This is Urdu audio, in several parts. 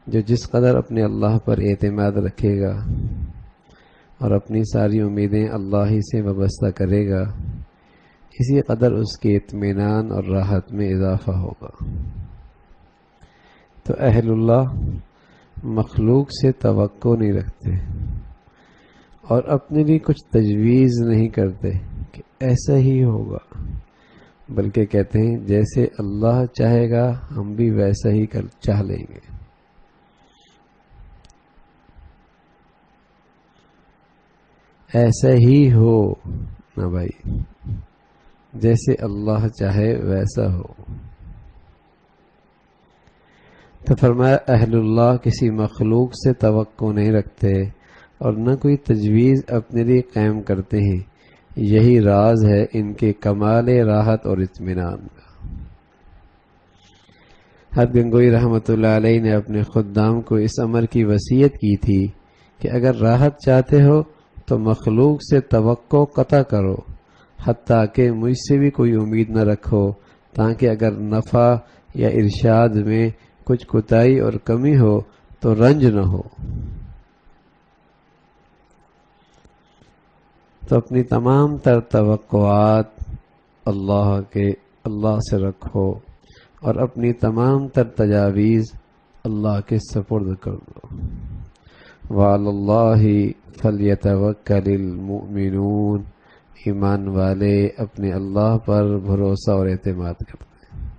جو جس قدر اپنے اللہ پر اعتماد رکھے گا اور اپنی ساری امیدیں اللہ ہی سے وابستہ کرے گا، اسی قدر اس کے اطمینان اور راحت میں اضافہ ہوگا۔ تو اہل اللہ مخلوق سے توقع نہیں رکھتے اور اپنے لیے کچھ تجویز نہیں کرتے کہ ایسا ہی ہوگا، بلکہ کہتے ہیں جیسے اللہ چاہے گا ہم بھی ویسا ہی چاہ لیں گے۔ ایسا ہی ہو نہ بھائی، جیسے اللہ چاہے ویسا ہو۔ تو فرمایا اہل اللہ کسی مخلوق سے توقع نہیں رکھتے اور نہ کوئی تجویز اپنے لیے قائم کرتے ہیں، یہی راز ہے ان کے کمال راحت اور اطمینان کا۔ حضرت گنگوئی رحمۃ اللہ علیہ نے اپنے خدام کو اس امر کی وصیت کی تھی کہ اگر راحت چاہتے ہو تو مخلوق سے توقع قطع کرو، حتیٰ کہ مجھ سے بھی کوئی امید نہ رکھو، تاکہ اگر نفع یا ارشاد میں کچھ کوتاہی اور کمی ہو تو رنج نہ ہو۔ تو اپنی تمام تر توقعات اللہ سے رکھو اور اپنی تمام تر تجاویز اللہ کے سپرد کر دو۔ وعلی اللہ فلیتوکل المؤمنون، ایمان والے اپنے اللہ پر بھروسہ اور اعتماد کرتے ہیں۔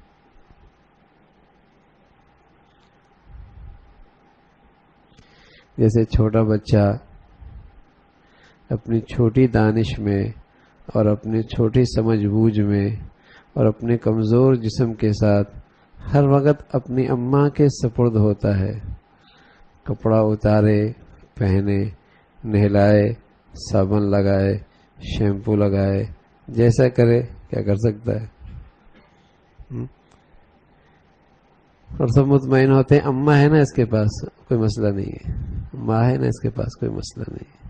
جیسے چھوٹا بچہ اپنی چھوٹی دانش میں اور اپنی چھوٹی سمجھ بوجھ میں اور اپنے کمزور جسم کے ساتھ ہر وقت اپنی اماں کے سپرد ہوتا ہے، کپڑا اتارے، پہنے، نہلائے، صابن لگائے، شیمپو لگائے، جیسا کرے کیا کر سکتا ہے؟ اور سب مطمئن ہوتے ہیں اماں ہے نا اس کے پاس کوئی مسئلہ نہیں ہے، ماں ہے نا اس کے پاس کوئی مسئلہ نہیں ہے،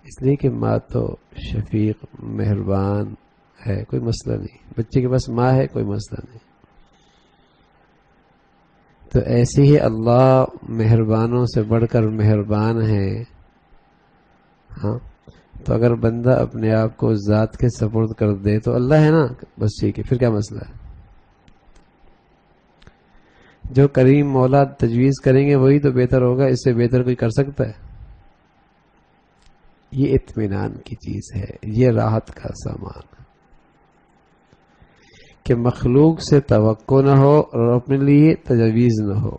اس لیے کہ ماں تو شفیق مہربان ہے، کوئی مسئلہ نہیں۔ بچے کے پاس ماں ہے، کوئی مسئلہ نہیں۔ تو ایسے ہی اللہ مہربانوں سے بڑھ کر مہربان ہے۔ ہاں، تو اگر بندہ اپنے آپ کو ذات کے سپرد کر دے تو اللہ ہے نا، بس ٹھیک ہے، پھر کیا مسئلہ ہے؟ جو کریم مولا تجویز کریں گے وہی تو بہتر ہوگا، اس سے بہتر کوئی کر سکتا ہے؟ یہ اطمینان کی چیز ہے، یہ راحت کا سامان ہے کہ مخلوق سے توقع نہ ہو اور اپنے لیے تجویز نہ ہو۔